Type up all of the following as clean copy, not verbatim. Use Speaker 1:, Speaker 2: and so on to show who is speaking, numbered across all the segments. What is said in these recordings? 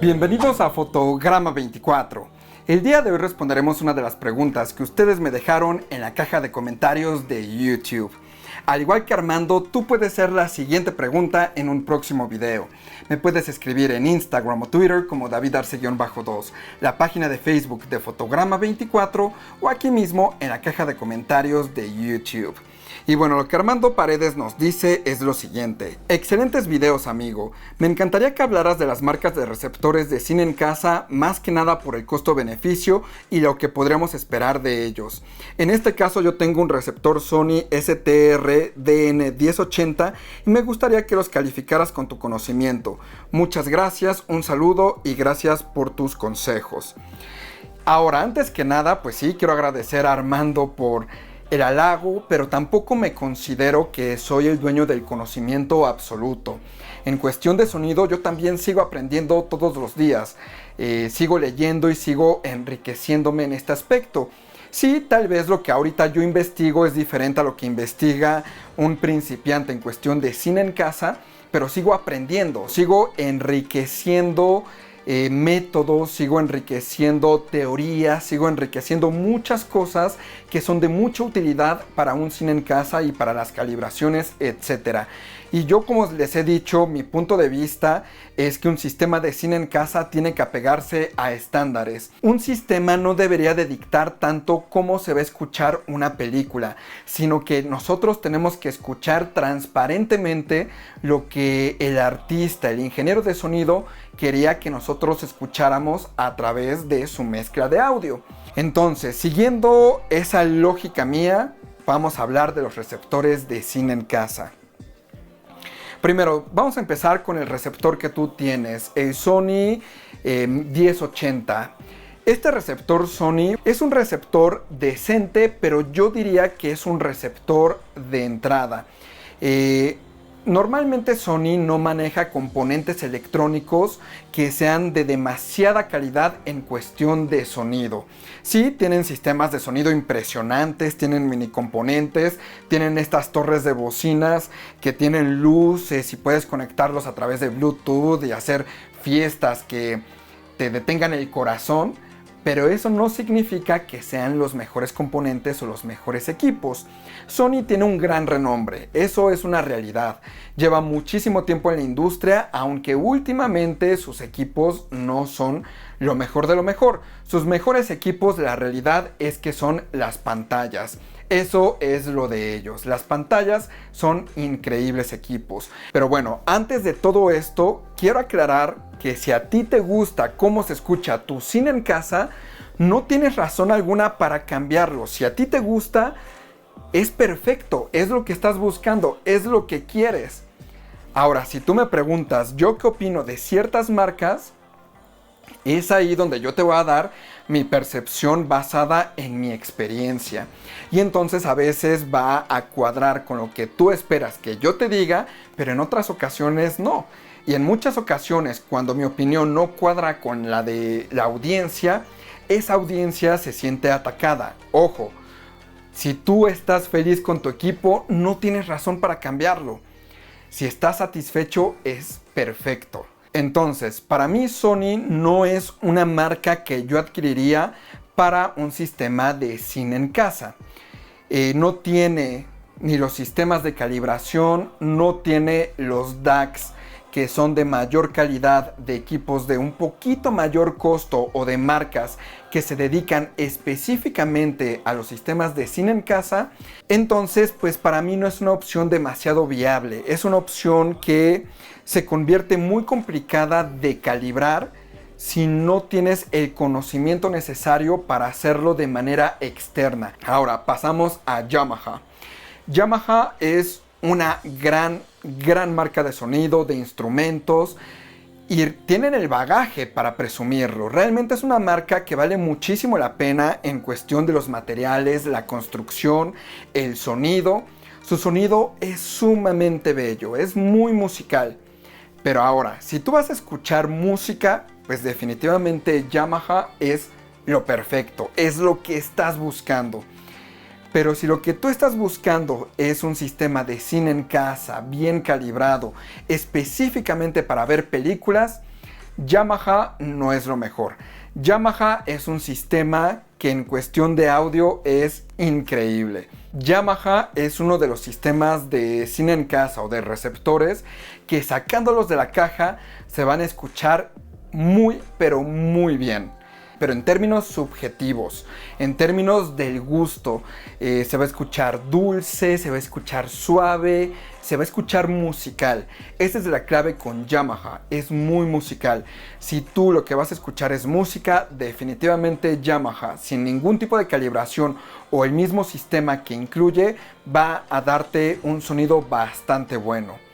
Speaker 1: Bienvenidos a Fotograma 24. El día de hoy responderemos una de las preguntas que ustedes me dejaron en la caja de comentarios de YouTube. Al igual que Armando, tú puedes hacer la siguiente pregunta en un próximo video. Me puedes escribir en Instagram o Twitter como David Arce-2, la página de Facebook de Fotograma 24 o aquí mismo en la caja de comentarios de YouTube. Y bueno, lo que Armando Paredes nos dice es lo siguiente. Excelentes videos, amigo. Me encantaría que hablaras de las marcas de receptores de cine en casa, más que nada por el costo-beneficio y lo que podríamos esperar de ellos. En este caso yo tengo un receptor Sony STR-DN1080 y me gustaría que los calificaras con tu conocimiento. Muchas gracias, un saludo y gracias por tus consejos. Ahora, antes que nada, pues sí, quiero agradecer a Armando por el halago, pero tampoco me considero que soy el dueño del conocimiento absoluto. En cuestión de sonido, yo también sigo aprendiendo todos los días. Sigo leyendo y sigo enriqueciéndome en este aspecto. Sí, tal vez lo que ahorita yo investigo es diferente a lo que investiga un principiante en cuestión de cine en casa, pero sigo aprendiendo, sigo enriqueciendo métodos, sigo enriqueciendo teorías, sigo enriqueciendo muchas cosas que son de mucha utilidad para un cine en casa y para las calibraciones, etc. Y yo, como les he dicho, mi punto de vista es que un sistema de cine en casa tiene que apegarse a estándares. Un sistema no debería de dictar tanto cómo se va a escuchar una película, sino que nosotros tenemos que escuchar transparentemente lo que el artista, el ingeniero de sonido, quería que nosotros escucháramos a través de su mezcla de audio. Entonces, siguiendo esa lógica mía, vamos a hablar de los receptores de cine en casa. Primero, vamos a empezar con el receptor que tú tienes, el Sony 1080. Este receptor Sony es un receptor decente, pero yo diría que es un receptor de entrada. Normalmente Sony no maneja componentes electrónicos que sean de demasiada calidad en cuestión de sonido. Sí, tienen sistemas de sonido impresionantes, tienen mini componentes, tienen estas torres de bocinas que tienen luces y puedes conectarlos a través de Bluetooth y hacer fiestas que te detengan el corazón. Pero eso no significa que sean los mejores componentes o los mejores equipos. Sony tiene un gran renombre, eso es una realidad. Lleva muchísimo tiempo en la industria, aunque últimamente sus equipos no son lo mejor de lo mejor. Sus mejores equipos, la realidad es que son las pantallas. Eso es lo de ellos. Las pantallas son increíbles equipos. Pero bueno, antes de todo esto, quiero aclarar que si a ti te gusta cómo se escucha tu cine en casa, no tienes razón alguna para cambiarlo. Si a ti te gusta, es perfecto, es lo que estás buscando, es lo que quieres. Ahora, si tú me preguntas yo qué opino de ciertas marcas, es ahí donde yo te voy a dar mi percepción basada en mi experiencia. Y entonces a veces va a cuadrar con lo que tú esperas que yo te diga, pero en otras ocasiones no. Y en muchas ocasiones, cuando mi opinión no cuadra con la de la audiencia, esa audiencia se siente atacada. Ojo, si tú estás feliz con tu equipo, no tienes razón para cambiarlo. Si estás satisfecho, es perfecto. Entonces, para mí Sony no es una marca que yo adquiriría para un sistema de cine en casa. No tiene ni los sistemas de calibración, no tiene los DACs que son de mayor calidad, de equipos de un poquito mayor costo o de marcas que se dedican específicamente a los sistemas de cine en casa. Entonces, pues para mí no es una opción demasiado viable. Es una opción que se convierte muy complicada de calibrar si no tienes el conocimiento necesario para hacerlo de manera externa. Ahora pasamos a Yamaha. Yamaha es una gran marca de sonido, de instrumentos, y tienen el bagaje para presumirlo. Realmente es una marca que vale muchísimo la pena en cuestión de los materiales, la construcción, el sonido. Su sonido es sumamente bello, es muy musical. Pero ahora, si tú vas a escuchar música, pues definitivamente Yamaha es lo perfecto, es lo que estás buscando. Pero si lo que tú estás buscando es un sistema de cine en casa, bien calibrado, específicamente para ver películas, Yamaha no es lo mejor. Yamaha es un sistema que en cuestión de audio es increíble. Yamaha es uno de los sistemas de cine en casa o de receptores que sacándolos de la caja se van a escuchar muy pero muy bien. Pero en términos subjetivos, en términos del gusto, se va a escuchar dulce, se va a escuchar suave, se va a escuchar musical. Esa es la clave con Yamaha, es muy musical. Si tú lo que vas a escuchar es música, definitivamente Yamaha, sin ningún tipo de calibración o el mismo sistema que incluye, va a darte un sonido bastante bueno.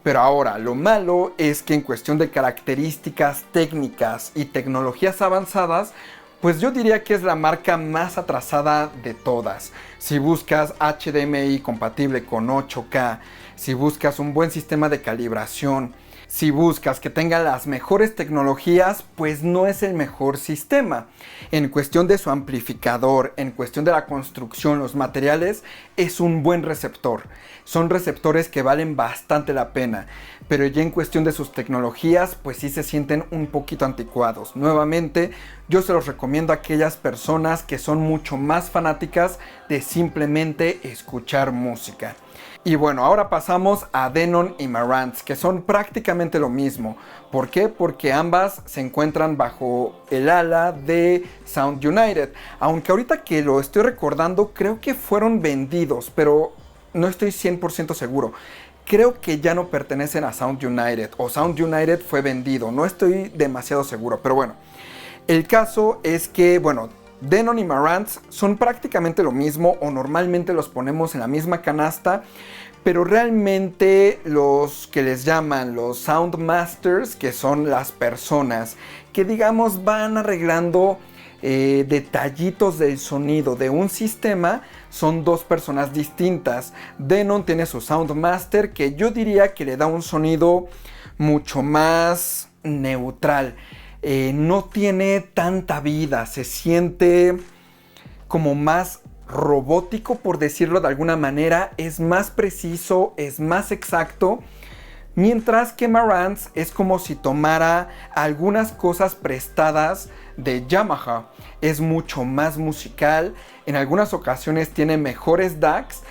Speaker 1: Pero ahora, lo malo es que en cuestión de características técnicas y tecnologías avanzadas, pues yo diría que es la marca más atrasada de todas. Si buscas HDMI compatible con 8K, si buscas un buen sistema de calibración, si buscas que tenga las mejores tecnologías, pues no es el mejor sistema. En cuestión de su amplificador, en cuestión de la construcción, los materiales, es un buen receptor. Son receptores que valen bastante la pena, pero ya en cuestión de sus tecnologías, pues sí se sienten un poquito anticuados. Nuevamente, yo se los recomiendo a aquellas personas que son mucho más fanáticas de simplemente escuchar música. Y bueno, ahora pasamos a Denon y Marantz, que son prácticamente lo mismo. ¿Por qué? Porque ambas se encuentran bajo el ala de Sound United. Aunque ahorita que lo estoy recordando, creo que fueron vendidos, pero no estoy 100% seguro. Creo que ya no pertenecen a Sound United, o Sound United fue vendido. No estoy demasiado seguro, pero bueno. El caso es que, bueno, Denon y Marantz son prácticamente lo mismo o normalmente los ponemos en la misma canasta, pero realmente los que les llaman los Sound Masters, que son las personas que digamos van arreglando detallitos del sonido de un sistema, son dos personas distintas. Denon tiene su Sound Master que yo diría que le da un sonido mucho más neutral. No tiene tanta vida, se siente como más robótico, por decirlo de alguna manera, es más preciso, es más exacto, mientras que Marantz es como si tomara algunas cosas prestadas de Yamaha, es mucho más musical, en algunas ocasiones tiene mejores DACs,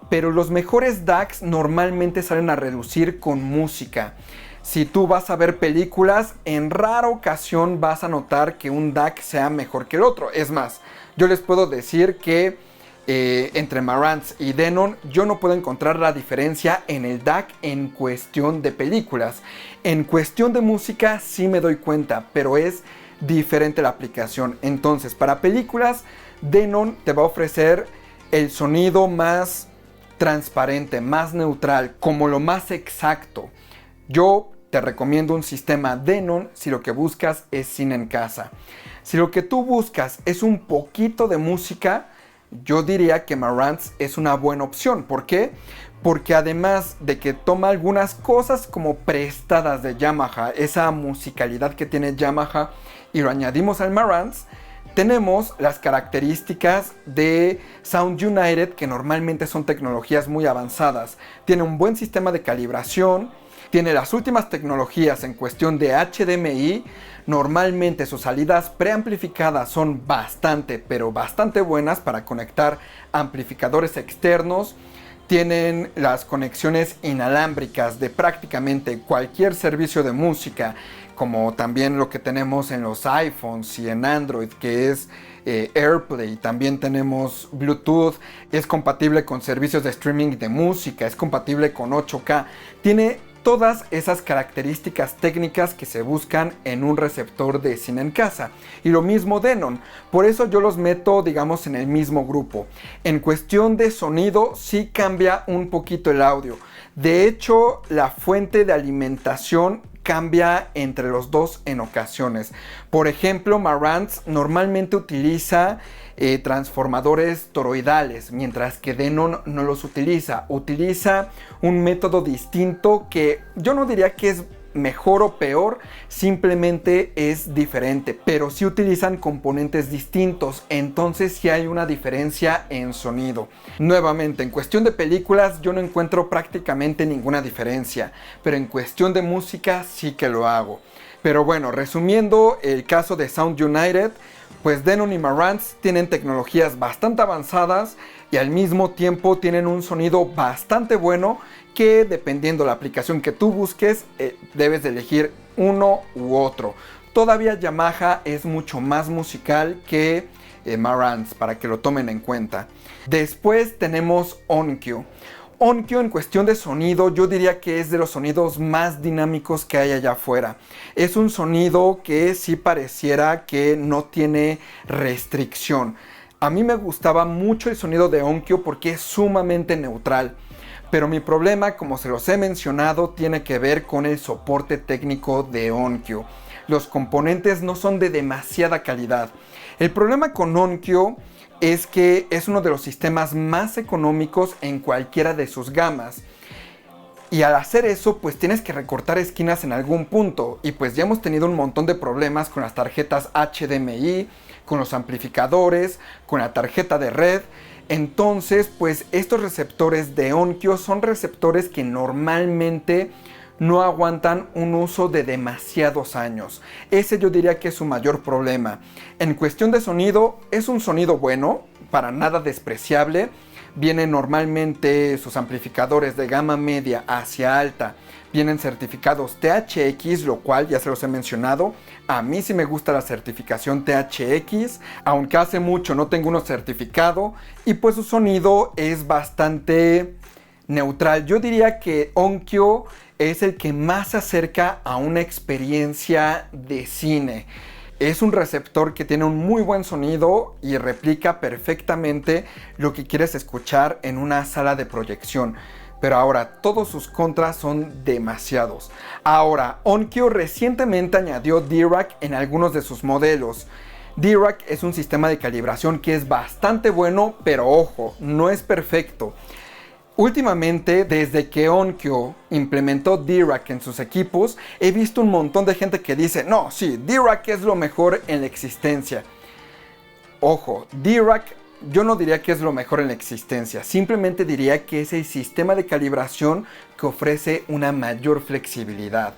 Speaker 1: pero los mejores DACs normalmente salen a reducir con música. Si tú vas a ver películas, en rara ocasión vas a notar que un DAC sea mejor que el otro. Es más, yo les puedo decir que entre Marantz y Denon yo no puedo encontrar la diferencia en el DAC en cuestión de películas. En cuestión de música sí me doy cuenta, pero es diferente la aplicación. Entonces, para películas, Denon te va a ofrecer el sonido más transparente, más neutral, como lo más exacto. Yo te recomiendo un sistema Denon si lo que buscas es cine en casa. Si lo que tú buscas es un poquito de música, yo diría que Marantz es una buena opción. ¿Por qué? Porque además de que toma algunas cosas como prestadas de Yamaha, esa musicalidad que tiene Yamaha, y lo añadimos al Marantz, tenemos las características de Sound United, que normalmente son tecnologías muy avanzadas. Tiene un buen sistema de calibración, tiene las últimas tecnologías en cuestión de HDMI. Normalmente sus salidas preamplificadas son bastante, pero bastante buenas para conectar amplificadores externos. Tienen las conexiones inalámbricas de prácticamente cualquier servicio de música, como también lo que tenemos en los iPhones y en Android, que es AirPlay. También tenemos Bluetooth, es compatible con servicios de streaming de música, es compatible con 8K. Tiene todas esas características técnicas que se buscan en un receptor de cine en casa. Y lo mismo Denon. Por eso yo los meto, digamos, en el mismo grupo. En cuestión de sonido, sí cambia un poquito el audio. De hecho, la fuente de alimentación cambia entre los dos en ocasiones. Por ejemplo, Marantz normalmente utiliza transformadores toroidales, mientras que Denon no los utiliza. Utiliza un método distinto que yo no diría que es mejor o peor, simplemente es diferente, pero sí utilizan componentes distintos, entonces sí hay una diferencia en sonido. Nuevamente, en cuestión de películas yo no encuentro prácticamente ninguna diferencia, pero en cuestión de música sí que lo hago. Pero bueno, resumiendo el caso de Sound United, pues Denon y Marantz tienen tecnologías bastante avanzadas y al mismo tiempo tienen un sonido bastante bueno que, dependiendo la aplicación que tú busques, debes de elegir uno u otro. Todavía Yamaha es mucho más musical que Marantz, para que lo tomen en cuenta. Después tenemos Onkyo. Onkyo, en cuestión de sonido, yo diría que es de los sonidos más dinámicos que hay allá afuera. Es un sonido que sí pareciera que no tiene restricción. A mí me gustaba mucho el sonido de Onkyo porque es sumamente neutral. Pero mi problema, como se los he mencionado, tiene que ver con el soporte técnico de Onkyo. Los componentes no son de demasiada calidad. El problema con Onkyo es que es uno de los sistemas más económicos en cualquiera de sus gamas. Y al hacer eso, pues tienes que recortar esquinas en algún punto. Y pues ya hemos tenido un montón de problemas con las tarjetas HDMI, con los amplificadores, con la tarjeta de red. Entonces, pues estos receptores de Onkyo son receptores que normalmente no aguantan un uso de demasiados años. Ese yo diría que es su mayor problema. En cuestión de sonido, es un sonido bueno, para nada despreciable. Vienen normalmente sus amplificadores de gama media hacia alta. Vienen certificados THX, lo cual ya se los he mencionado. A mí sí me gusta la certificación THX, aunque hace mucho no tengo uno certificado. Y pues su sonido es bastante neutral. Yo diría que Onkyo es el que más se acerca a una experiencia de cine. Es un receptor que tiene un muy buen sonido y replica perfectamente lo que quieres escuchar en una sala de proyección. Pero ahora, todos sus contras son demasiados. Ahora, Onkyo recientemente añadió DRAC en algunos de sus modelos. DRAC es un sistema de calibración que es bastante bueno, pero ojo, no es perfecto. Últimamente, desde que Onkyo implementó DRAC en sus equipos, he visto un montón de gente que dice, no, sí, DRAC es lo mejor en la existencia. Ojo, DRAC yo no diría que es lo mejor en la existencia, simplemente diría que es el sistema de calibración que ofrece una mayor flexibilidad.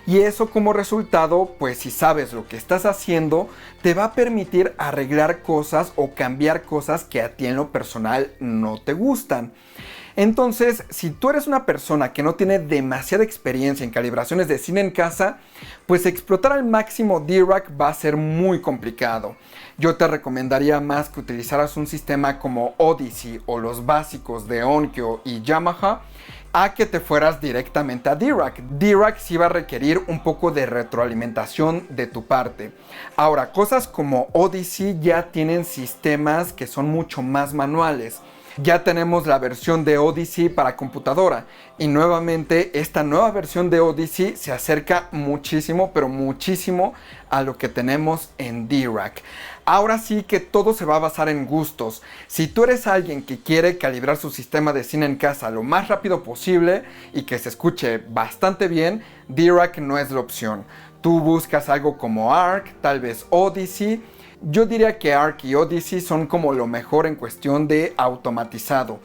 Speaker 1: Y eso como resultado, pues si sabes lo que estás haciendo, te va a permitir arreglar cosas o cambiar cosas que a ti en lo personal no te gustan. Entonces, si tú eres una persona que no tiene demasiada experiencia en calibraciones de cine en casa, pues explotar al máximo DRAC va a ser muy complicado. Yo te recomendaría más que utilizaras un sistema como Odyssey o los básicos de Onkyo y Yamaha, a que te fueras directamente a DRAC. DRAC sí va a requerir un poco de retroalimentación de tu parte. Ahora, cosas como Odyssey ya tienen sistemas que son mucho más manuales. Ya tenemos la versión de Odyssey para computadora y nuevamente esta nueva versión de Odyssey se acerca muchísimo, pero muchísimo a lo que tenemos en DRAC. Ahora sí que todo se va a basar en gustos. Si tú eres alguien que quiere calibrar su sistema de cine en casa lo más rápido posible y que se escuche bastante bien, DRAC no es la opción. Tú buscas algo como ARC, tal vez Odyssey. Yo diría que ARC y Odyssey son como lo mejor en cuestión de automatizado.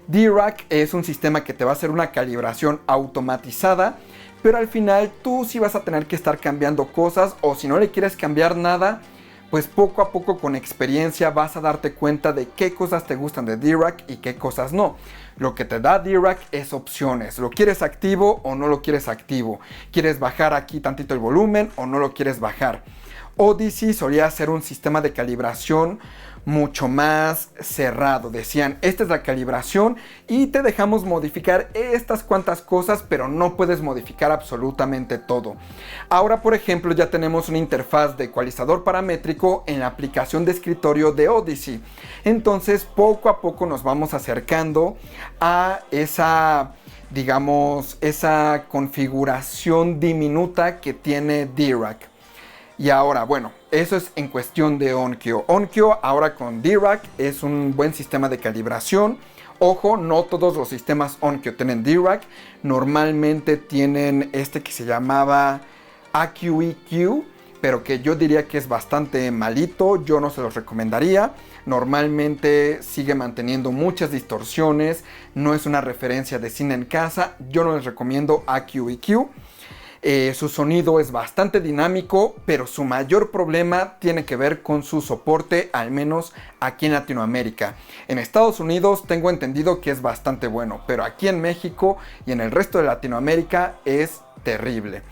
Speaker 1: DRAC es un sistema que te va a hacer una calibración automatizada, pero al final tú sí vas a tener que estar cambiando cosas, o si no le quieres cambiar nada, pues poco a poco con experiencia vas a darte cuenta de qué cosas te gustan de DRAC y qué cosas no. Lo que te da DRAC es opciones. ¿Lo quieres activo o no lo quieres activo? ¿Quieres bajar aquí tantito el volumen o no lo quieres bajar? Odyssey solía ser un sistema de calibración mucho más cerrado. Decían, esta es la calibración y te dejamos modificar estas cuantas cosas, pero no puedes modificar absolutamente todo. Ahora, por ejemplo, ya tenemos una interfaz de ecualizador paramétrico en la aplicación de escritorio de Odyssey. Entonces, poco a poco nos vamos acercando a esa, digamos, esa configuración diminuta que tiene DRAC. Y ahora, bueno, eso es en cuestión de Onkyo. Onkyo ahora con DRAC es un buen sistema de calibración. Ojo, no todos los sistemas Onkyo tienen DRAC. Normalmente tienen este que se llamaba AQ-EQ, pero que yo diría que es bastante malito. Yo no se los recomendaría. Normalmente sigue manteniendo muchas distorsiones. No es una referencia de cine en casa. Yo no les recomiendo AQ-EQ. Su sonido es bastante dinámico, pero su mayor problema tiene que ver con su soporte, al menos aquí en Latinoamérica. En Estados Unidos tengo entendido que es bastante bueno, pero aquí en México y en el resto de Latinoamérica es terrible.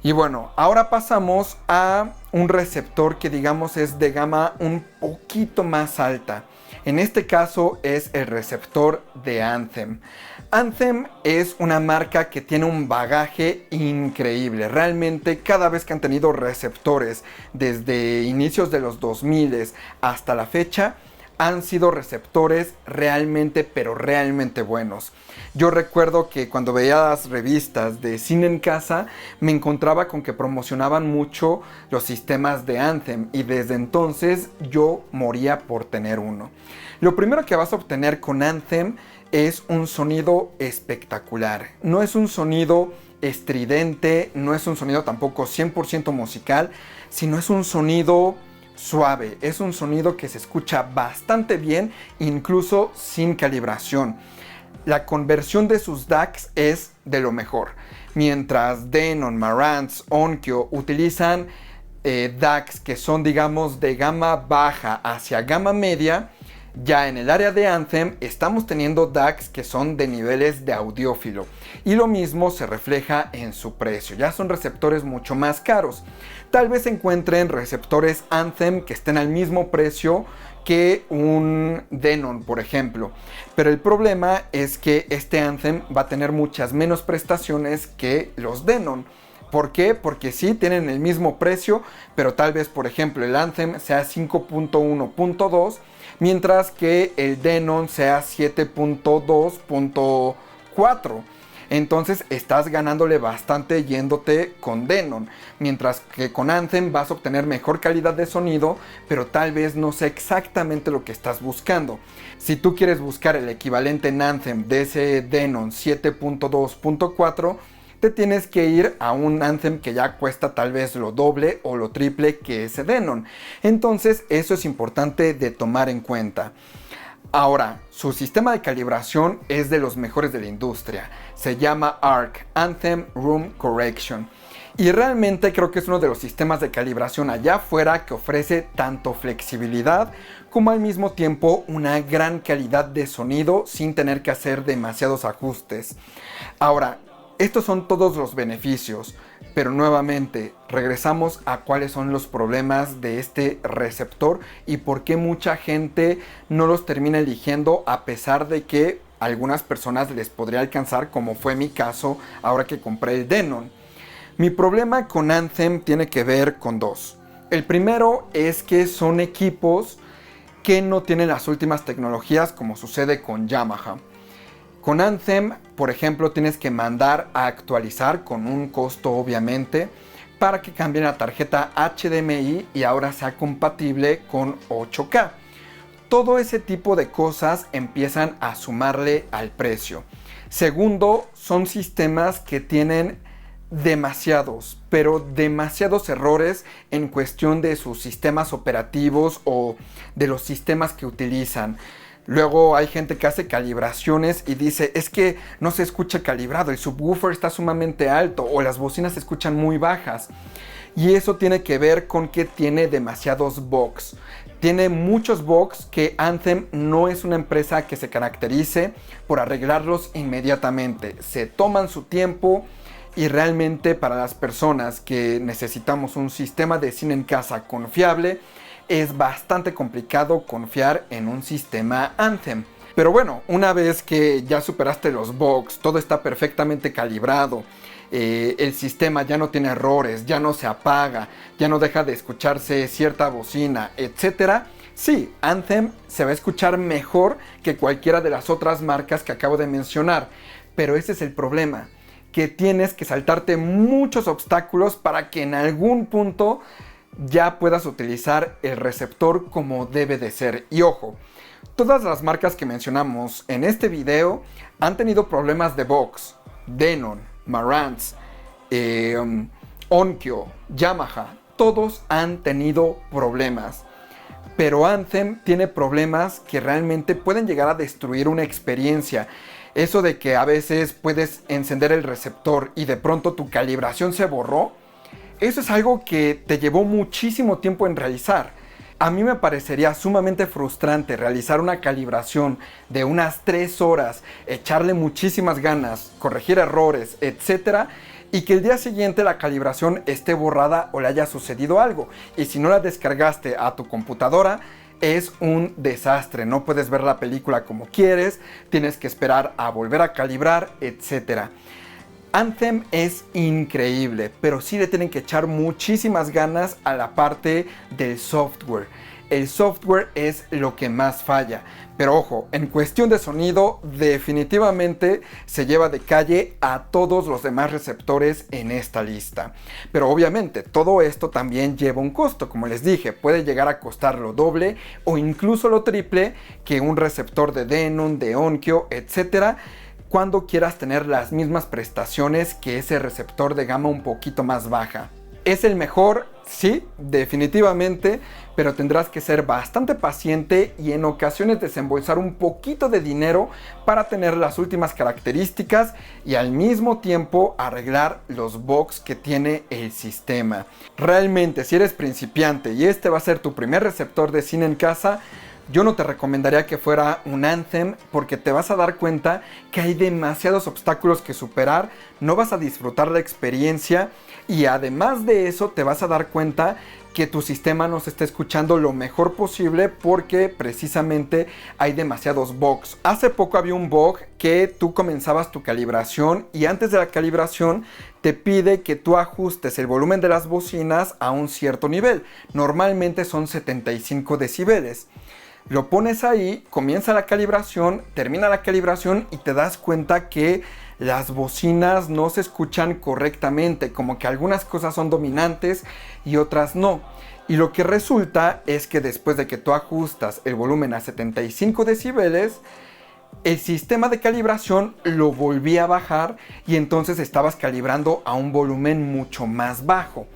Speaker 1: Y bueno, ahora pasamos a un receptor que digamos es de gama un poquito más alta. En este caso es el receptor de Anthem. Anthem es una marca que tiene un bagaje increíble. Realmente cada vez que han tenido receptores desde inicios de los 2000 hasta la fecha, han sido receptores realmente, pero realmente buenos. Yo recuerdo que cuando veía las revistas de cine en casa, me encontraba con que promocionaban mucho los sistemas de Anthem y desde entonces yo moría por tener uno. Lo primero que vas a obtener con Anthem es un sonido espectacular. No es un sonido estridente, no es un sonido tampoco 100% musical, sino es un sonido suave, es un sonido que se escucha bastante bien, incluso sin calibración. La conversión de sus DACs es de lo mejor. Mientras Denon, Marantz, Onkyo utilizan DACs que son digamos de gama baja hacia gama media, ya en el área de Anthem estamos teniendo DACs que son de niveles de audiófilo y lo mismo se refleja en su precio. Ya son receptores mucho más caros. Tal vez encuentren receptores Anthem que estén al mismo precio que un Denon, por ejemplo. Pero el problema es que este Anthem va a tener muchas menos prestaciones que los Denon. ¿Por qué? Porque sí tienen el mismo precio, pero tal vez, por ejemplo, el Anthem sea 5.1.2, mientras que el Denon sea 7.2.4. Entonces estás ganándole bastante yéndote con Denon, mientras que con Anthem vas a obtener mejor calidad de sonido, pero tal vez no sea exactamente lo que estás buscando. Si tú quieres buscar el equivalente en Anthem de ese Denon 7.2.4, te tienes que ir a un Anthem que ya cuesta tal vez lo doble o lo triple que ese Denon. Entonces eso es importante de tomar en cuenta. Ahora, su sistema de calibración es de los mejores de la industria. Se llama ARC, Anthem Room Correction. Y realmente creo que es uno de los sistemas de calibración allá afuera que ofrece tanto flexibilidad como al mismo tiempo una gran calidad de sonido sin tener que hacer demasiados ajustes. Ahora, estos son todos los beneficios, pero nuevamente regresamos a cuáles son los problemas de este receptor y por qué mucha gente no los termina eligiendo a pesar de que a algunas personas les podría alcanzar, como fue mi caso ahora que compré el Denon. Mi problema con Anthem tiene que ver con dos. El primero es que son equipos que no tienen las últimas tecnologías como sucede con Yamaha. Con Anthem, por ejemplo, tienes que mandar a actualizar con un costo obviamente para que cambien la tarjeta HDMI y ahora sea compatible con 8K. Todo ese tipo de cosas empiezan a sumarle al precio. Segundo, son sistemas que tienen demasiados, pero demasiados errores en cuestión de sus sistemas operativos o de los sistemas que utilizan. Luego hay gente que hace calibraciones y dice, es que no se escucha calibrado, el subwoofer está sumamente alto o las bocinas se escuchan muy bajas. Y eso tiene que ver con que tiene demasiados bugs. Tiene muchos bugs que Anthem no es una empresa que se caracterice por arreglarlos inmediatamente. Se toman su tiempo y realmente para las personas que necesitamos un sistema de cine en casa confiable, es bastante complicado confiar en un sistema Anthem. Pero bueno, una vez que ya superaste los bugs, todo está perfectamente calibrado, el sistema ya no tiene errores, ya no se apaga, ya no deja de escucharse cierta bocina, etc. Sí, Anthem se va a escuchar mejor que cualquiera de las otras marcas que acabo de mencionar, pero ese es el problema, que tienes que saltarte muchos obstáculos para que en algún punto ya puedas utilizar el receptor como debe de ser. Y ojo, Todas las marcas que mencionamos en este video han tenido problemas de box. Denon, Marantz, Onkyo, Yamaha, todos han tenido problemas. Pero Anthem tiene problemas que realmente pueden llegar a destruir una experiencia. Eso de que a veces puedes encender el receptor y de pronto tu calibración se borró, eso es algo que te llevó muchísimo tiempo en realizar. A mí me parecería sumamente frustrante realizar una calibración de unas 3 horas, echarle muchísimas ganas, corregir errores, etc. Y que el día siguiente la calibración esté borrada o le haya sucedido algo. Y si no la descargaste a tu computadora, es un desastre. No puedes ver la película como quieres, tienes que esperar a volver a calibrar, etc. Anthem es increíble, pero sí le tienen que echar muchísimas ganas a la parte del software. El software es lo que más falla. Pero ojo, en cuestión de sonido, definitivamente se lleva de calle a todos los demás receptores en esta lista. Pero obviamente todo esto también lleva un costo. Como les dije, puede llegar a costar lo doble o incluso lo triple que un receptor de Denon, de Onkyo, etc., cuando quieras tener las mismas prestaciones que ese receptor de gama un poquito más baja. ¿Es el mejor? Sí, definitivamente, pero tendrás que ser bastante paciente y en ocasiones desembolsar un poquito de dinero para tener las últimas características y al mismo tiempo arreglar los bugs que tiene el sistema. Realmente, si eres principiante y este va a ser tu primer receptor de cine en casa, yo no te recomendaría que fuera un Anthem porque te vas a dar cuenta que hay demasiados obstáculos que superar, no vas a disfrutar la experiencia y además de eso te vas a dar cuenta que tu sistema no se está escuchando lo mejor posible porque precisamente hay demasiados bugs. Hace poco había un bug que tú comenzabas tu calibración y antes de la calibración te pide que tú ajustes el volumen de las bocinas a un cierto nivel. Normalmente son 75 decibeles. Lo pones ahí, comienza la calibración, termina la calibración y te das cuenta que las bocinas no se escuchan correctamente, como que algunas cosas son dominantes y otras no. Y lo que resulta es que después de que tú ajustas el volumen a 75 decibeles, el sistema de calibración lo volvía a bajar y entonces estabas calibrando a un volumen mucho más bajo.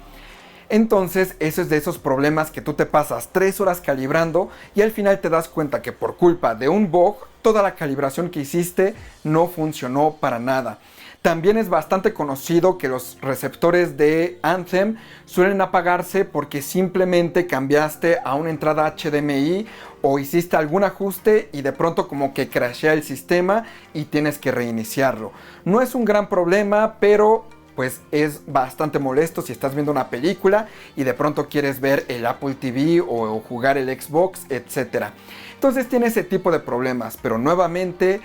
Speaker 1: Entonces, eso es de esos problemas que tú te pasas 3 horas calibrando y al final te das cuenta que por culpa de un bug, toda la calibración que hiciste no funcionó para nada. También es bastante conocido que los receptores de Anthem suelen apagarse porque simplemente cambiaste a una entrada HDMI o hiciste algún ajuste y de pronto como que crashea el sistema y tienes que reiniciarlo. No es un gran problema, pero pues es bastante molesto si estás viendo una película y de pronto quieres ver el Apple TV o jugar el Xbox, etc. Entonces tiene ese tipo de problemas, pero nuevamente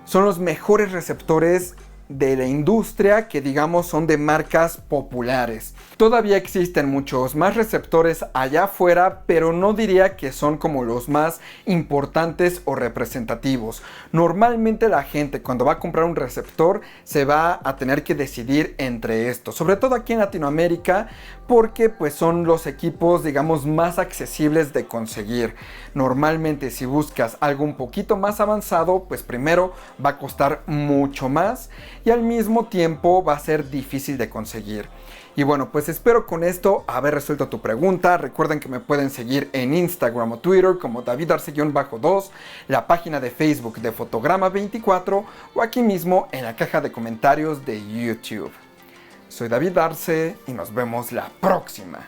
Speaker 1: son los mejores receptores de la industria que digamos son de marcas populares. Todavía existen muchos más receptores allá afuera, pero no diría que son como los más importantes o representativos. Normalmente la gente cuando va a comprar un receptor se va a tener que decidir entre estos, sobre todo aquí en Latinoamérica, porque pues son los equipos digamos más accesibles de conseguir. Normalmente si buscas algo un poquito más avanzado, pues primero va a costar mucho más y al mismo tiempo va a ser difícil de conseguir. Y bueno, pues espero con esto haber resuelto tu pregunta. Recuerden que me pueden seguir en Instagram o Twitter como David Arce-2, la página de Facebook de Fotograma24 o aquí mismo en la caja de comentarios de YouTube. Soy David Arce y nos vemos la próxima.